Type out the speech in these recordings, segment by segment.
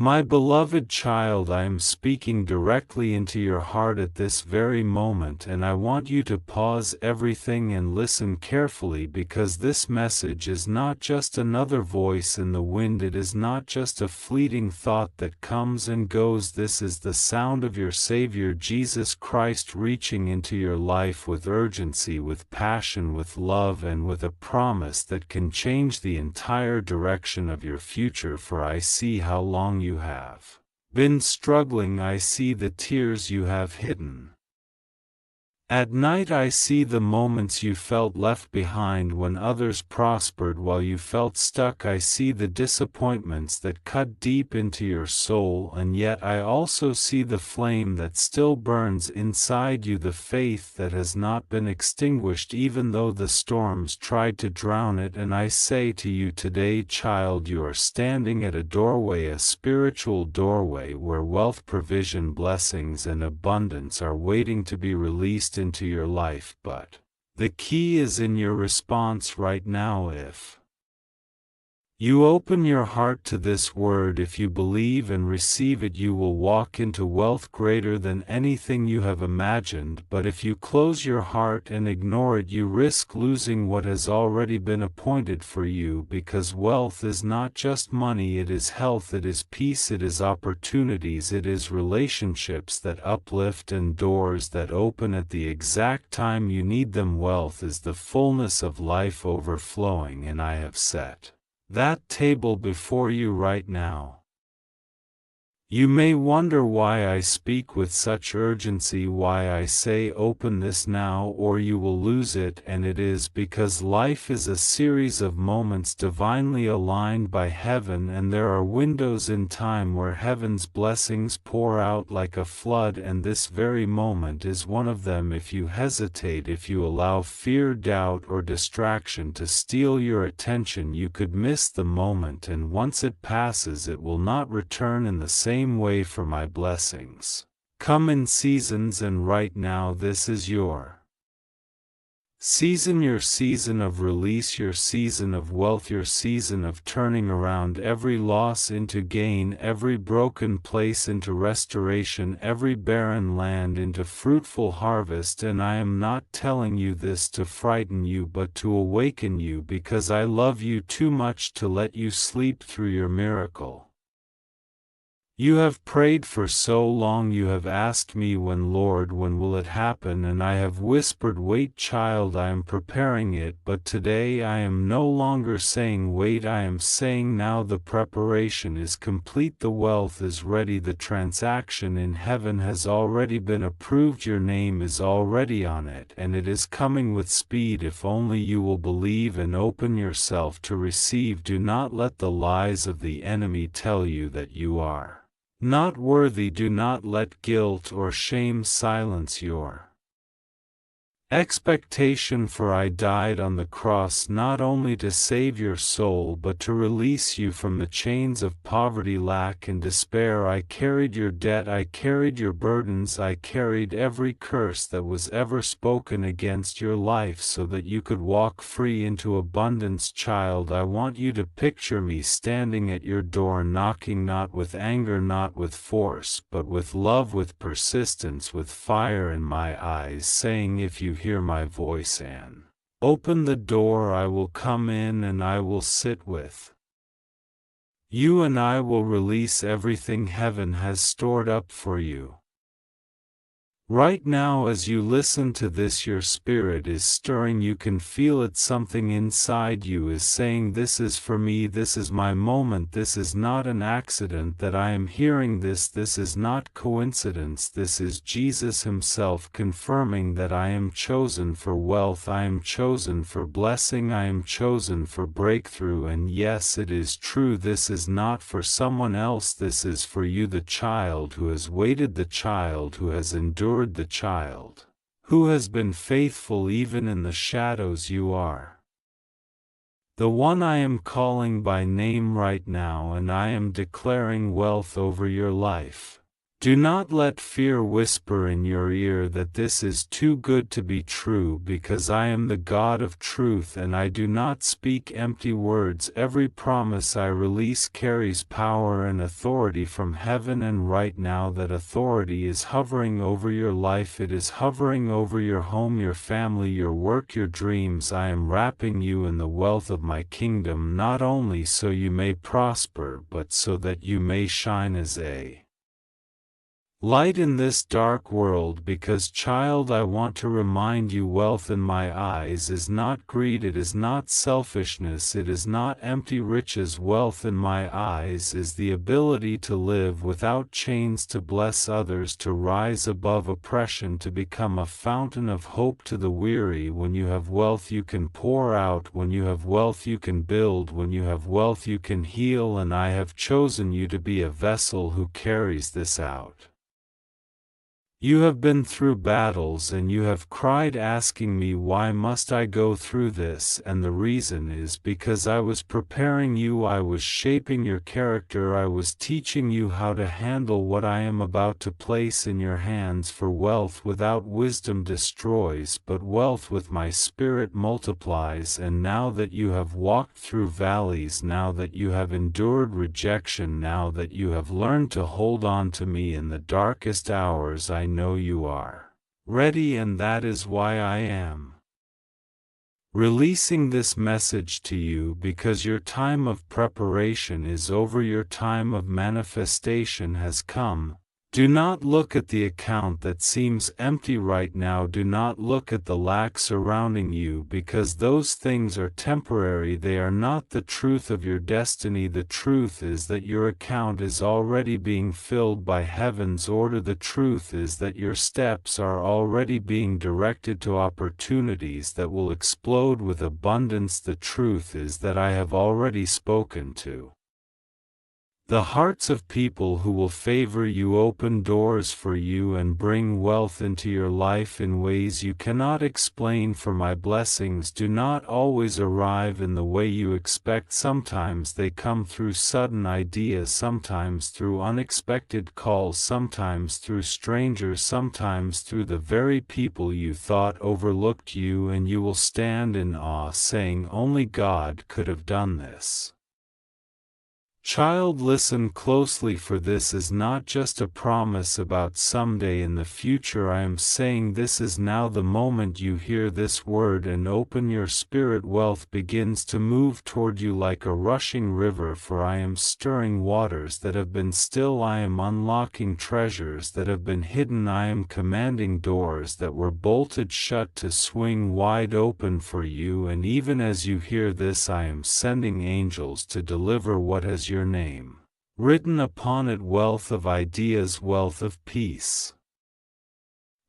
My beloved child, I am speaking directly into your heart at this very moment, and I want you to pause everything and listen carefully, because this message is not just another voice in the wind. It is not just a fleeting thought that comes and goes. This is the sound of your Savior Jesus Christ reaching into your life with urgency, with passion, with love, and with a promise that can change the entire direction of your future. For I see how long you have been struggling. I see the tears you have hidden at night. I see the moments you felt left behind when others prospered while you felt stuck. I see the disappointments that cut deep into your soul, and yet I also see the flame that still burns inside you, the faith that has not been extinguished even though the storms tried to drown it. And I say to you today, child, you are standing at a doorway, a spiritual doorway where wealth, provision, blessings, and abundance are waiting to be released into your life. But the key is in your response right now. If you open your heart to this word, if you believe and receive it, you will walk into wealth greater than anything you have imagined. But if you close your heart and ignore it, you risk losing what has already been appointed for you, because wealth is not just money, it is health, it is peace, it is opportunities, it is relationships that uplift and doors that open at the exact time you need them. Wealth is the fullness of life overflowing, and I have set that table before you right now. You may wonder why I speak with such urgency, why I say open this now or you will lose it, and it is because life is a series of moments divinely aligned by heaven, and there are windows in time where heaven's blessings pour out like a flood, and this very moment is one of them. If you hesitate, if you allow fear, doubt, or distraction to steal your attention, you could miss the moment, and once it passes it will not return in the same way. For my blessings come in seasons, and right now this is your season, your season of release, your season of wealth, your season of turning around every loss into gain, every broken place into restoration, every barren land into fruitful harvest. And I am not telling you this to frighten you, but to awaken you, because I love you too much to let you sleep through your miracle. You have prayed for so long, you have asked me, when, Lord, when will it happen? And I have whispered, wait, child, I am preparing it. But today I am no longer saying wait, I am saying now. The preparation is complete, the wealth is ready, the transaction in heaven has already been approved, your name is already on it, and it is coming with speed if only you will believe and open yourself to receive. Do not let the lies of the enemy tell you that you are not worthy. Do not let guilt or shame silence your expectation, for I died on the cross not only to save your soul but to release you from the chains of poverty, lack, and despair. I carried your debt, I carried your burdens, I carried every curse that was ever spoken against your life so that you could walk free into abundance. Child, I want you to picture me standing at your door, knocking, not with anger, not with force, but with love, with persistence, with fire in my eyes, saying, if you hear my voice and open the door, I will come in and I will sit with you, and I will release everything heaven has stored up for you. Right now, as you listen to this, your spirit is stirring. You can feel it. Something inside you is saying, this is for me, this is my moment. This is not an accident that I am hearing this. This is not coincidence. This is Jesus himself confirming that I am chosen for wealth, I am chosen for blessing, I am chosen for breakthrough. And yes, it is true, this is not for someone else, this is for you, the child who has waited, the child who has endured, the child who has been faithful even in the shadows. You are the one I am calling by name right now, and I am declaring wealth over your life. Do not let fear whisper in your ear that this is too good to be true, because I am the God of truth and I do not speak empty words. Every promise I release carries power and authority from heaven, and right now that authority is hovering over your life. It is hovering over your home, your family, your work, your dreams. I am wrapping you in the wealth of my kingdom, not only so you may prosper, but so that you may shine as a light in this dark world. Because, child, I want to remind you, wealth in my eyes is not greed, it is not selfishness, it is not empty riches. Wealth in my eyes is the ability to live without chains, to bless others, to rise above oppression, to become a fountain of hope to the weary. When you have wealth you can pour out, when you have wealth you can build, when you have wealth you can heal, and I have chosen you to be a vessel who carries this out. You have been through battles and you have cried asking me, why must I go through this? And the reason is because I was preparing you, I was shaping your character, I was teaching you how to handle what I am about to place in your hands. For wealth without wisdom destroys, but wealth with my spirit multiplies. And now that you have walked through valleys, now that you have endured rejection, now that you have learned to hold on to me in the darkest hours, I know you are ready, and that is why I am releasing this message to you, because your time of preparation is over, your time of manifestation has come. Do not look at the account that seems empty right now. Do not look at the lack surrounding you, because those things are temporary. They are not the truth of your destiny. The truth is that your account is already being filled by heaven's order. The truth is that your steps are already being directed to opportunities that will explode with abundance. The truth is that I have already spoken to the hearts of people who will favor you, open doors for you, and bring wealth into your life in ways you cannot explain. For my blessings do not always arrive in the way you expect. Sometimes they come through sudden ideas, sometimes through unexpected calls, sometimes through strangers, sometimes through the very people you thought overlooked you, and you will stand in awe, saying, only God could have done this. Child, listen closely, for this is not just a promise about someday in the future. I am saying this is now. The moment you hear this word and open your spirit, wealth begins to move toward you like a rushing river. For I am stirring waters that have been still. I am unlocking treasures that have been hidden. I am commanding doors that were bolted shut to swing wide open for you. And even as you hear this, I am sending angels to deliver what has your name written upon it. Wealth of ideas, wealth of peace,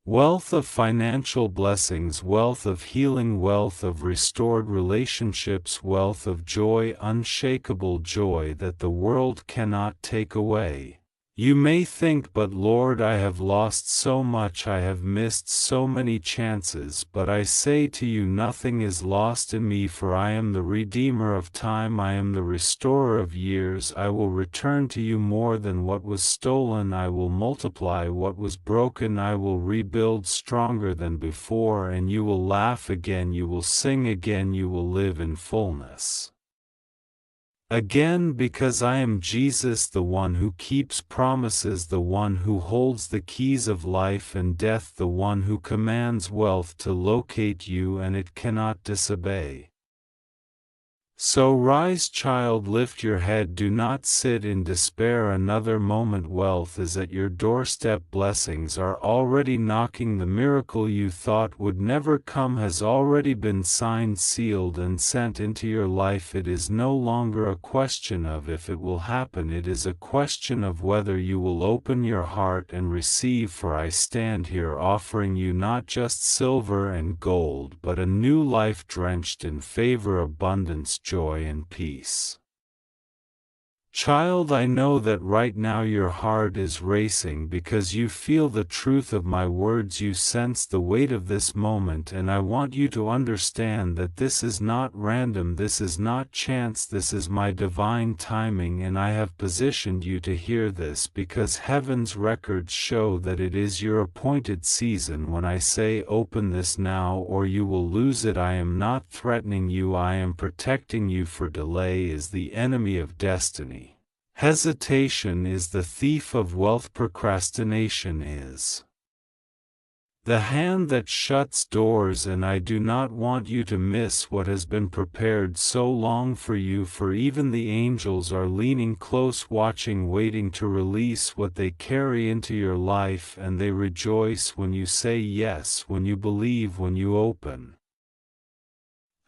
wealth of financial blessings, wealth of healing, wealth of restored relationships, wealth of joy, unshakable joy that the world cannot take away. You may think, but Lord, I have lost so much, I have missed so many chances. But I say to you, nothing is lost in me, for I am the Redeemer of time, I am the Restorer of years. I will return to you more than what was stolen, I will multiply what was broken, I will rebuild stronger than before, and you will laugh again, you will sing again, you will live in fullness again, because I am Jesus, the one who keeps promises, the one who holds the keys of life and death, the one who commands wealth to locate you and it cannot disobey. So rise, child, lift your head, do not sit in despair another moment. Wealth is at your doorstep, blessings are already knocking, the miracle you thought would never come has already been signed, sealed, and sent into your life. It is no longer a question of if it will happen, it is a question of whether you will open your heart and receive. For I stand here offering you not just silver and gold, but a new life drenched in favor, abundance, joy and peace. Child, I know that right now your heart is racing because you feel the truth of my words, you sense the weight of this moment, and I want you to understand that this is not random, this is not chance, this is my divine timing, and I have positioned you to hear this because heaven's records show that it is your appointed season. When I say open this now or you will lose it, I am not threatening you, I am protecting you, for delay is the enemy of destiny. Hesitation is the thief of wealth. Procrastination is the hand that shuts doors, and I do not want you to miss what has been prepared so long for you, for even the angels are leaning close, watching, waiting to release what they carry into your life, and they rejoice when you say yes, when you believe, when you open.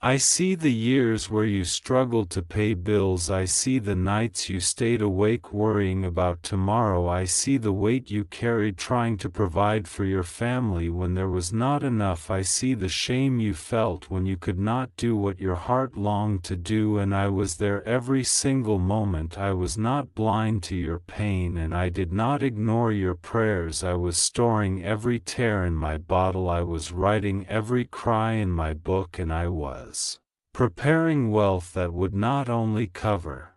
I see the years where you struggled to pay bills, I see the nights you stayed awake worrying about tomorrow, I see the weight you carried trying to provide for your family when there was not enough, I see the shame you felt when you could not do what your heart longed to do, and I was there every single moment. I was not blind to your pain, and I did not ignore your prayers. I was storing every tear in my bottle, I was writing every cry in my book, and I was preparing wealth that would not only cover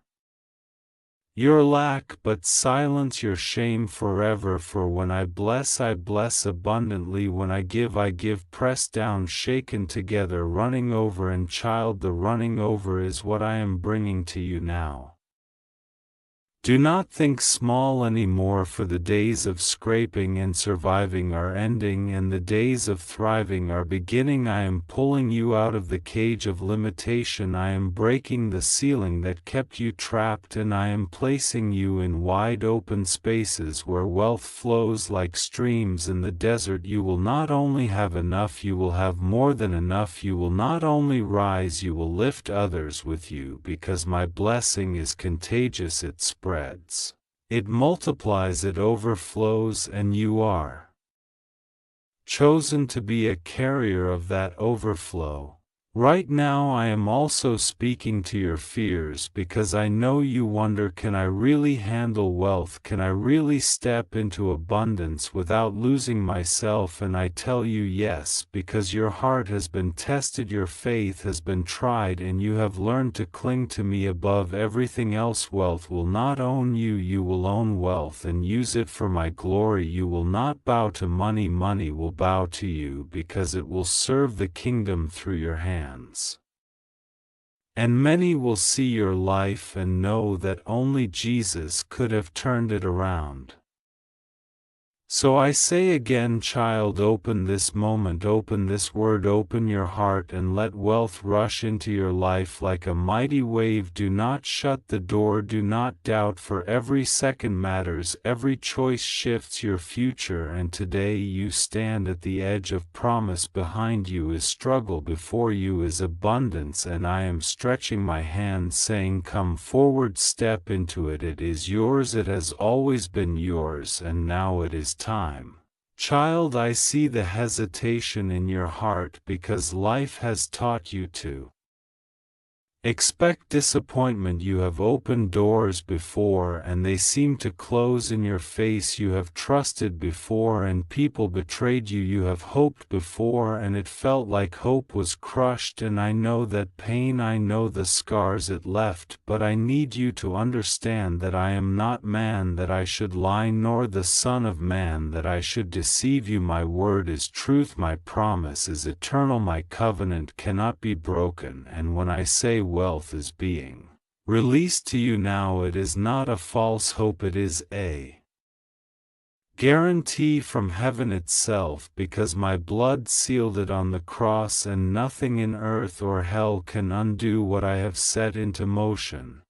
your lack but silence your shame forever. For when I bless abundantly, when I give pressed down, shaken together, running over. And child, the running over is what I am bringing to you now. Do not think small anymore, for the days of scraping and surviving are ending and the days of thriving are beginning. I am pulling you out of the cage of limitation, I am breaking the ceiling that kept you trapped, and I am placing you in wide open spaces where wealth flows like streams in the desert. You will not only have enough, you will have more than enough. You will not only rise, you will lift others with you, because my blessing is contagious, it spreads. It multiplies, it overflows, and you are chosen to be a carrier of that overflow. Right now I am also speaking to your fears, because I know you wonder, can I really handle wealth? Can I really step into abundance without losing myself? And I tell you yes, because your heart has been tested, your faith has been tried, and you have learned to cling to me above everything else. Wealth will not own you, you will own wealth and use it for my glory. You will not bow to money, money will bow to you, because it will serve the kingdom through your hands. And many will see your life and know that only Jesus could have turned it around. So I say again, child, open this moment, open this word, open your heart, and let wealth rush into your life like a mighty wave. Do not shut the door, do not doubt, for every second matters, every choice shifts your future, and today you stand at the edge of promise. Behind you is struggle, before you is abundance, and I am stretching my hand saying, come forward, step into it. It is yours, it has always been yours, and now it is time. Child, I see the hesitation in your heart because life has taught you to expect disappointment. You have opened doors before and they seem to close in your face. You have trusted before and people betrayed you. You have hoped before and it felt like hope was crushed. And I know that pain, I know the scars it left, but I need you to understand that I am not man that I should lie, nor the Son of Man that I should deceive you. My word is truth, my promise is eternal, my covenant cannot be broken. And when I say wealth is being released to you now, it is not a false hope, it is a guarantee from heaven itself, because my blood sealed it on the cross, and nothing in earth or hell can undo what I have set into motion.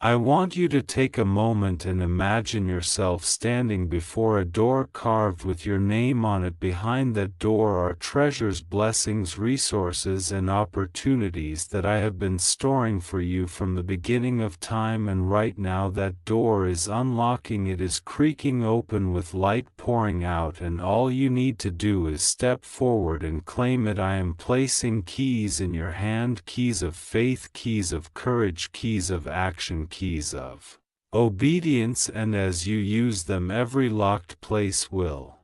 I want you to take a moment and imagine yourself standing before a door carved with your name on it. Behind that door are treasures, blessings, resources, and opportunities that I have been storing for you from the beginning of time. And right now that door is unlocking, it is creaking open with light pouring out, and all you need to do is step forward and claim it. I am placing keys in your hand, keys of faith, keys of courage, keys of action, keys of obedience, and as you use them, every locked place will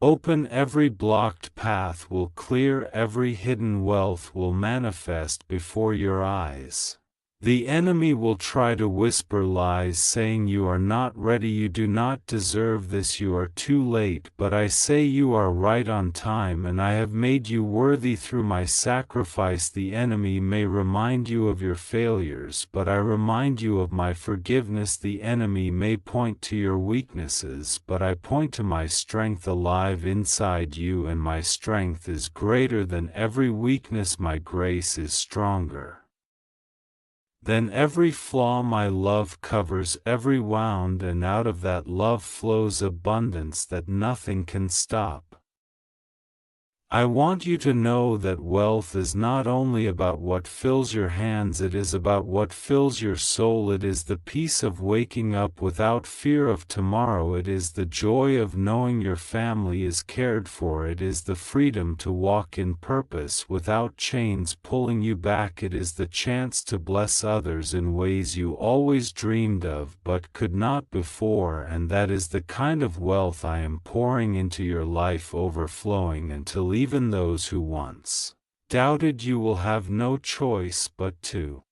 open, every blocked path will clear, every hidden wealth will manifest before your eyes. The enemy will try to whisper lies, saying you are not ready, you do not deserve this, you are too late, but I say you are right on time, and I have made you worthy through my sacrifice. The enemy may remind you of your failures, but I remind you of my forgiveness. The enemy may point to your weaknesses, but I point to my strength alive inside you, and my strength is greater than every weakness. My grace is stronger then every flaw. My love covers every wound, and out of that love flows abundance that nothing can stop. I want you to know that wealth is not only about what fills your hands, it is about what fills your soul. It is the peace of waking up without fear of tomorrow. It is the joy of knowing your family is cared for. It is the freedom to walk in purpose without chains pulling you back. It is the chance to bless others in ways you always dreamed of but could not before, and that is the kind of wealth I am pouring into your life, overflowing until even those who once doubted you will have no choice but to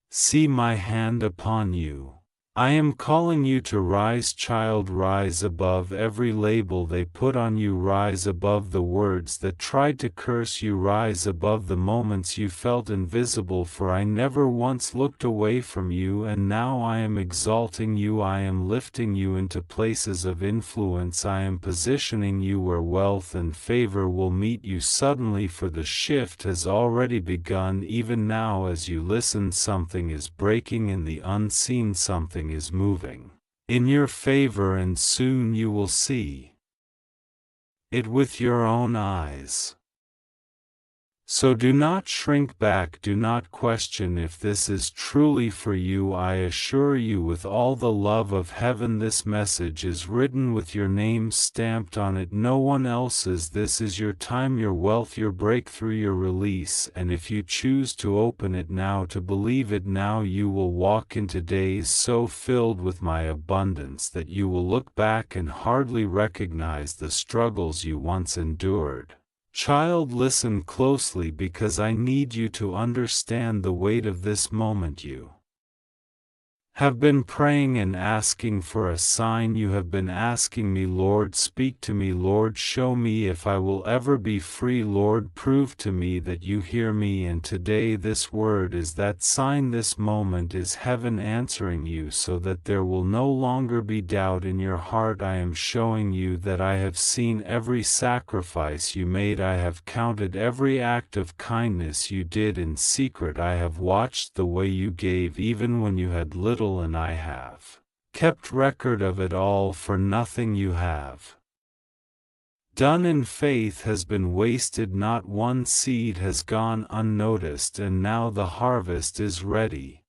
see my hand upon you. I am calling you to rise, child, rise above every label they put on you, rise above the words that tried to curse you, rise above the moments you felt invisible, for I never once looked away from you, and now I am exalting you. I am lifting you into places of influence. I am positioning you where wealth and favor will meet you suddenly, for the shift has already begun. Even now as you listen, something is breaking in the unseen, something is moving in your favor, and soon you will see it with your own eyes. So do not shrink back, do not question if this is truly for you. I assure you with all the love of heaven, this message is written with your name stamped on it, no one else's. This is your time, your wealth, your breakthrough, your release, and if you choose to open it now, to believe it now, you will walk into days so filled with my abundance that you will look back and hardly recognize the struggles you once endured. Child, listen closely, because I need you to understand the weight of this moment. You have been praying and asking for a sign. You have been asking me, Lord, speak to me. Lord, show me if I will ever be free. Lord, prove to me that you hear me. And today this word is that sign. This moment is heaven answering you, so that there will no longer be doubt in your heart. I am showing you that I have seen every sacrifice you made. I have counted every act of kindness you did in secret. I have watched the way you gave even when you had little, and I have kept record of it all, for nothing you have done in faith has been wasted. Not one seed has gone unnoticed, and now the harvest is ready.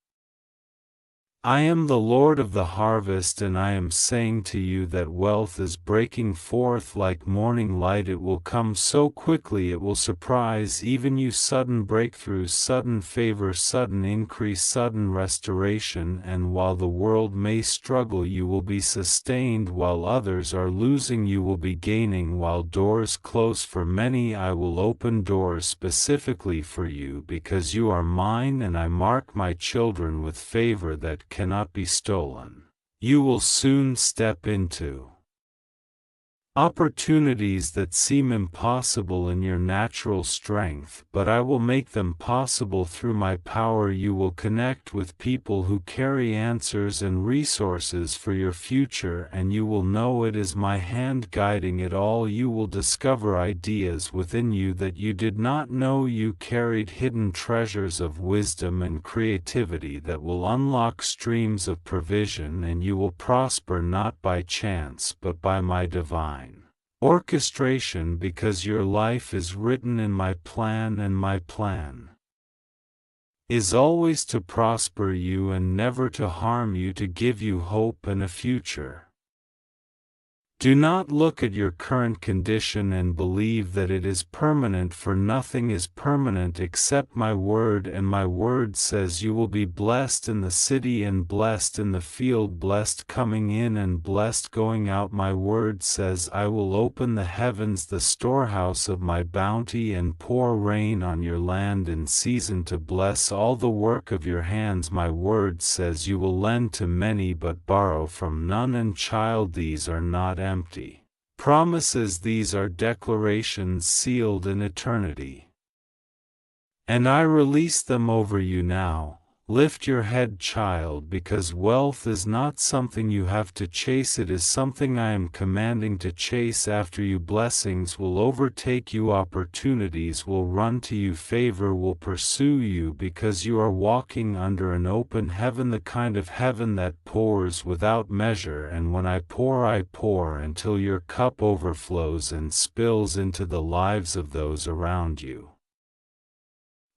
I am the Lord of the harvest, and I am saying to you that wealth is breaking forth like morning light. It will come so quickly it will surprise even you. Sudden breakthroughs, sudden favor, sudden increase, sudden restoration, and while the world may struggle, you will be sustained. While others are losing, you will be gaining. While doors close for many, I will open doors specifically for you, because you are mine, and I mark my children with favor that cannot be stolen. You will soon step into opportunities that seem impossible in your natural strength, but I will make them possible through my power. You will connect with people who carry answers and resources for your future, and you will know it is my hand guiding it all. You will discover ideas within you that you did not know you carried, hidden treasures of wisdom and creativity that will unlock streams of provision, and you will prosper not by chance but by my divine orchestration, because your life is written in my plan, and my plan is always to prosper you and never to harm you, to give you hope and a future. Do not look at your current condition and believe that it is permanent, for nothing is permanent except my word, and my word says you will be blessed in the city and blessed in the field, blessed coming in and blessed going out. My word says I will open the heavens, the storehouse of my bounty, and pour rain on your land in season to bless all the work of your hands. My word says you will lend to many but borrow from none. And child, these are not empty promises, these are declarations sealed in eternity. And I release them over you now. Lift your head, child, because wealth is not something you have to chase, it is something I am commanding to chase after you. Blessings will overtake you, opportunities will run to you, favor will pursue you, because you are walking under an open heaven, the kind of heaven that pours without measure. And when I pour until your cup overflows and spills into the lives of those around you.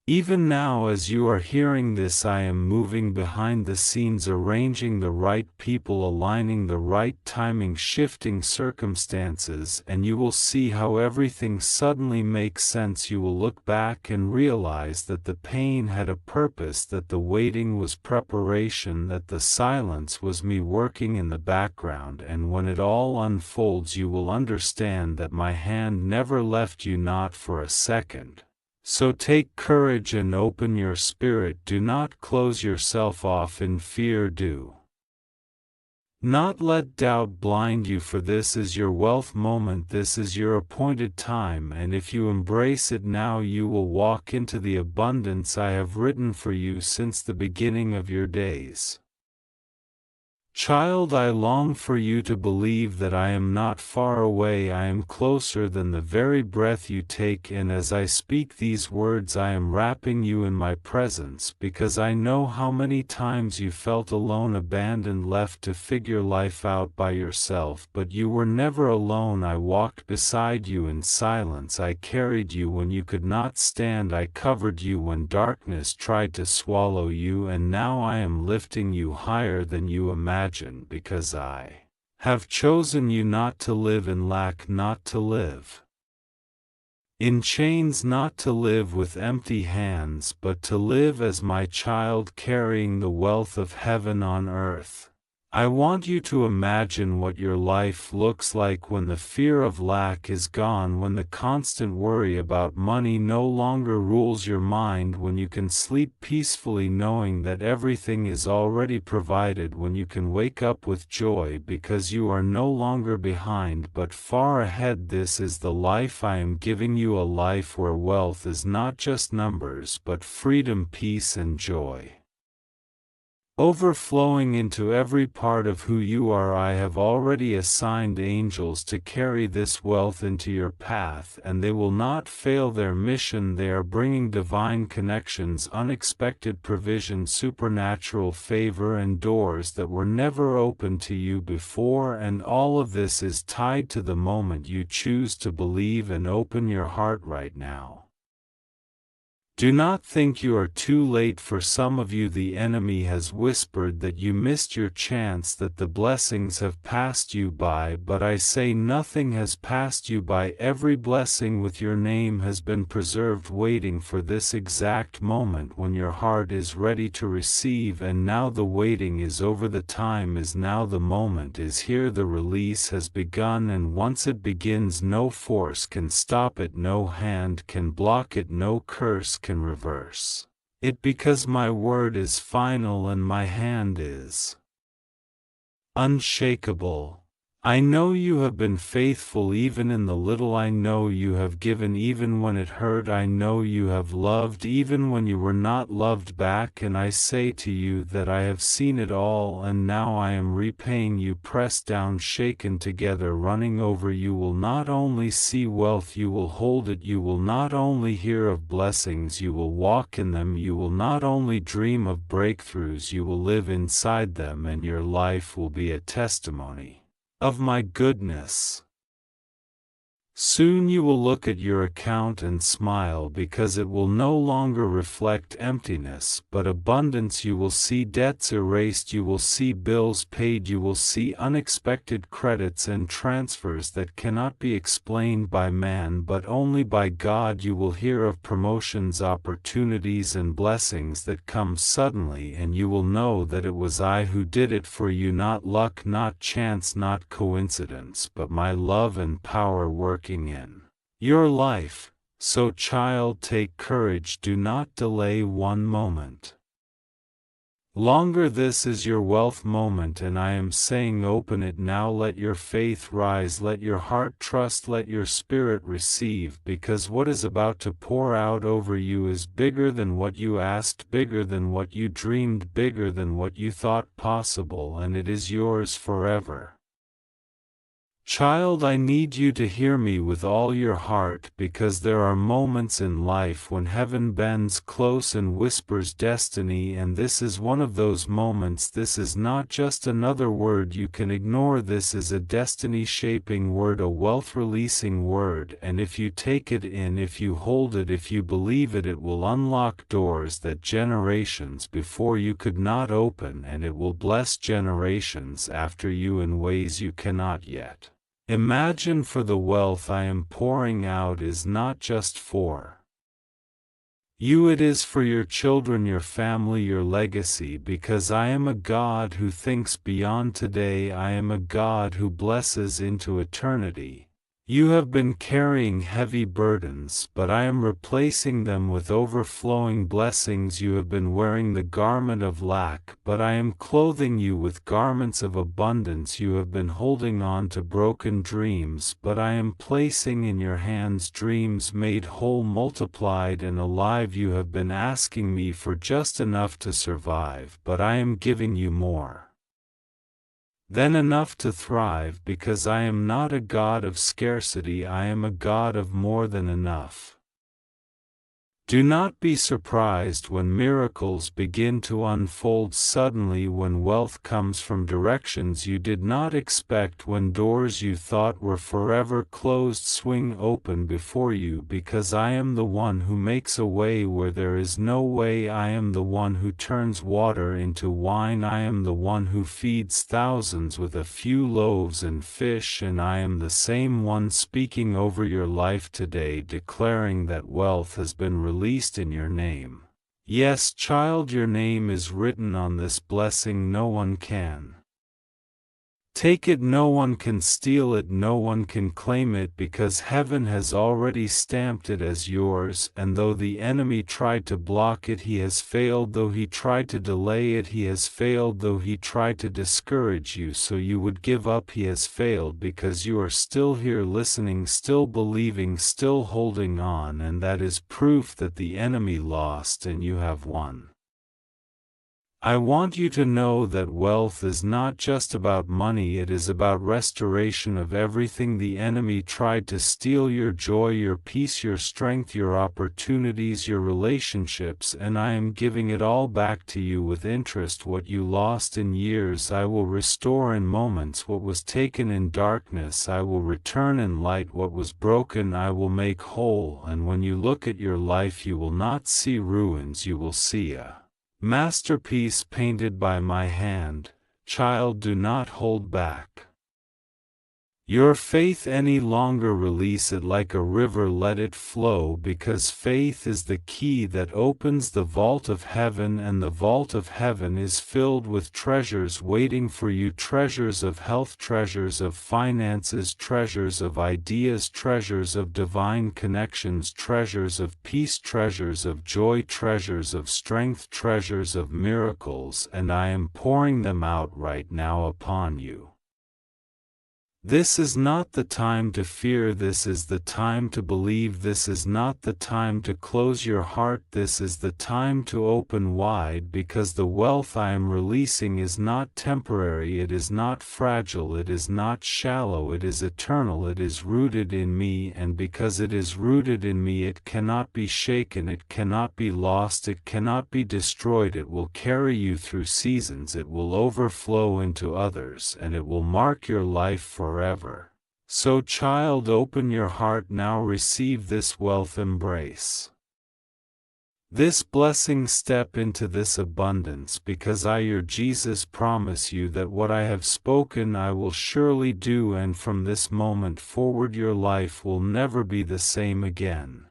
Even now, as you are hearing this, I am moving behind the scenes, arranging the right people, aligning the right timing, shifting circumstances, and you will see how everything suddenly makes sense. You will look back and realize that the pain had a purpose, that the waiting was preparation, that the silence was me working in the background, and when it all unfolds you will understand that my hand never left you, not for a second. So take courage and open your spirit. Do not close yourself off in fear. Do not let doubt blind you, for this is your wealth moment. This is your appointed time, and if you embrace it now, you will walk into the abundance I have written for you since the beginning of your days. Child, I long for you to believe that I am not far away. I am closer than the very breath you take in. As I speak these words, I am wrapping you in my presence, because I know how many times you felt alone, abandoned, left to figure life out by yourself. But you were never alone. I walked beside you in silence. I carried you when you could not stand. I covered you when darkness tried to swallow you. And now I am lifting you higher than you imagined. Because I have chosen you not to live in lack, not to live in chains, not to live with empty hands, but to live as my child, carrying the wealth of heaven on earth. I want you to imagine what your life looks like when the fear of lack is gone, when the constant worry about money no longer rules your mind, when you can sleep peacefully knowing that everything is already provided, when you can wake up with joy because you are no longer behind but far ahead. This is the life I am giving you, a life where wealth is not just numbers but freedom, peace and joy, overflowing into every part of who you are. I have already assigned angels to carry this wealth into your path, and they will not fail their mission. They are bringing divine connections, unexpected provision, supernatural favor, and doors that were never open to you before. And all of this is tied to the moment you choose to believe and open your heart right now. Do not think you are too late. For some of you, the enemy has whispered that you missed your chance, that the blessings have passed you by, but I say nothing has passed you by. Every blessing with your name has been preserved, waiting for this exact moment when your heart is ready to receive. And now the waiting is over, the time is now, the moment is here, the release has begun, and once it begins, no force can stop it, no hand can block it, no curse can reverse it, because my word is final and my hand is unshakable. I know you have been faithful even in the little. I know you have given even when it hurt. I know you have loved even when you were not loved back. And I say to you that I have seen it all, and now I am repaying you, pressed down, shaken together, running over. You will not only see wealth, you will hold it. You will not only hear of blessings, you will walk in them. You will not only dream of breakthroughs, you will live inside them, and your life will be a testimony of my goodness. Soon you will look at your account and smile because it will no longer reflect emptiness but abundance. You will see debts erased, you will see bills paid, you will see unexpected credits and transfers that cannot be explained by man but only by God. You will hear of promotions, opportunities and blessings that come suddenly, and you will know that it was I who did it for you, not luck, not chance, not coincidence, but my love and power working in your life. So child, take courage, do not delay one moment longer. This is your wealth moment, and I am saying open it now. Let your faith rise, let your heart trust, let your spirit receive, because what is about to pour out over you is bigger than what you asked, bigger than what you dreamed, bigger than what you thought possible, and it is yours forever. Child, I need you to hear me with all your heart, because there are moments in life when heaven bends close and whispers destiny, and this is one of those moments. This is not just another word you can ignore. This is a destiny-shaping word, a wealth-releasing word, and if you take it in, if you hold it, if you believe it, it will unlock doors that generations before you could not open, and it will bless generations after you in ways you cannot yet imagine. For the wealth I am pouring out is not just for you, it is for your children, your family, your legacy, because I am a God who thinks beyond today. I am a God who blesses into eternity. You have been carrying heavy burdens, but I am replacing them with overflowing blessings. You have been wearing the garment of lack, but I am clothing you with garments of abundance. You have been holding on to broken dreams, but I am placing in your hands dreams made whole, multiplied and alive. You have been asking me for just enough to survive, but I am giving you more than enough to thrive, because I am not a God of scarcity, I am a God of more than enough. Do not be surprised when miracles begin to unfold suddenly, when wealth comes from directions you did not expect, when doors you thought were forever closed swing open before you, because I am the one who makes a way where there is no way. I am the one who turns water into wine. I am the one who feeds thousands with a few loaves and fish, and I am the same one speaking over your life today, declaring that wealth has been released in your name. Yes, child, your name is written on this blessing. No one can take it, no one can steal it, no one can claim it, because heaven has already stamped it as yours. And though the enemy tried to block it, he has failed. Though he tried to delay it, he has failed. Though he tried to discourage you so you would give up, he has failed, because you are still here listening, still believing, still holding on, and that is proof that the enemy lost and you have won. I want you to know that wealth is not just about money, it is about restoration of everything the enemy tried to steal: your joy, your peace, your strength, your opportunities, your relationships, and I am giving it all back to you with interest. What you lost in years, I will restore in moments. What was taken in darkness, I will return in light. What was broken, I will make whole. And when you look at your life, you will not see ruins, you will see a masterpiece painted by my hand. Child, do not hold back your faith any longer. Release it like a river, let it flow, because faith is the key that opens the vault of heaven, and the vault of heaven is filled with treasures waiting for you: treasures of health, treasures of finances, treasures of ideas, treasures of divine connections, treasures of peace, treasures of joy, treasures of strength, treasures of miracles, and I am pouring them out right now upon you. This is not the time to fear, this is the time to believe. This is not the time to close your heart, this is the time to open wide, because the wealth I am releasing is not temporary, it is not fragile, it is not shallow, it is eternal, it is rooted in me, and because it is rooted in me, it cannot be shaken, it cannot be lost, it cannot be destroyed. It will carry you through seasons, it will overflow into others, and it will mark your life forever. So child, open your heart now, receive this wealth embrace. This blessing, step into this abundance, because I, your Jesus, promise you that what I have spoken I will surely do, and from this moment forward your life will never be the same again.